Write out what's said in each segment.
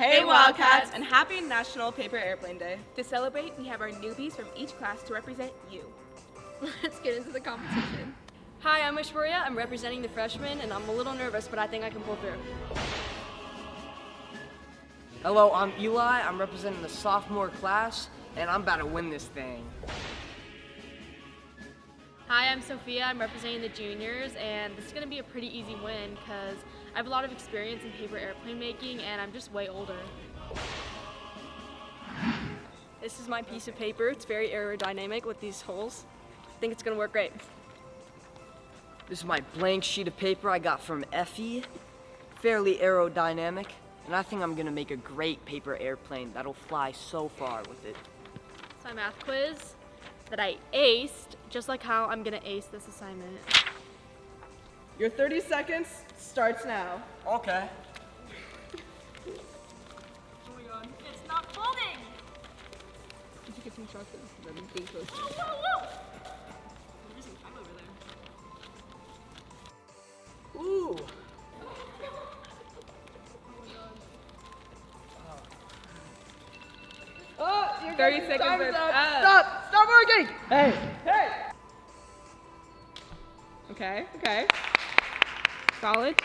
Hey Wildcats, and happy National Paper Airplane Day. To celebrate, we have our newbies from each class to represent you. Let's get into the competition. Hi, I'm Ishwarya. I'm representing the freshmen, and I'm a little nervous, but I think I can pull through. Hello, I'm Eli. I'm representing the sophomore class, and I'm about to win this thing. Hi, I'm Sophia. I'm representing the juniors, and this is going to be a pretty easy win because I have a lot of experience in paper airplane making, and I'm just way older. This is my piece of paper. It's very aerodynamic with these holes. I think it's going to work great. This is my blank sheet of paper I got from Effie. Fairly aerodynamic, and I think I'm gonna make a great paper airplane that'll fly so far with it. It's my math quiz that I aced, just like how I'm gonna ace this assignment. Your 30 seconds starts now. Okay. Oh my god, it's not folding! Did you get some shots of them being close? Whoa, whoa, whoa! There's some time over there. Ooh. Oh, you're 30 getting seconds time's is up. up. Stop working. Hey. Okay. Solid.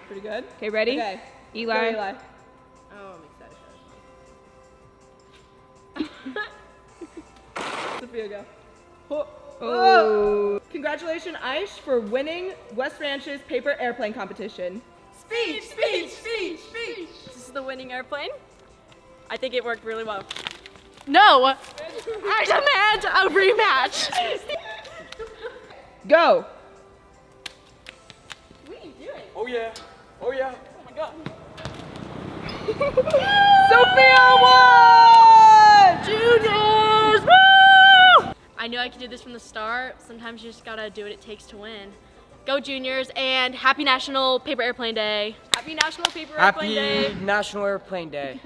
Pretty good. Okay, ready? Okay. Eli. Go, Eli. Oh, I'm excited. Sophia, go. Oh. Congratulations, Aish, for winning West Ranch's paper airplane competition. Speech! This is the winning airplane. I think it worked really well. No! I demand a rematch! Go. What are you doing? Oh yeah. Oh my god. Sophia won! Juniors! Woo! I knew I could do this from the start. Sometimes you just gotta do what it takes to win. Go Juniors, and happy National Paper Airplane Day. Happy National Paper Airplane Day. Happy National Airplane Day.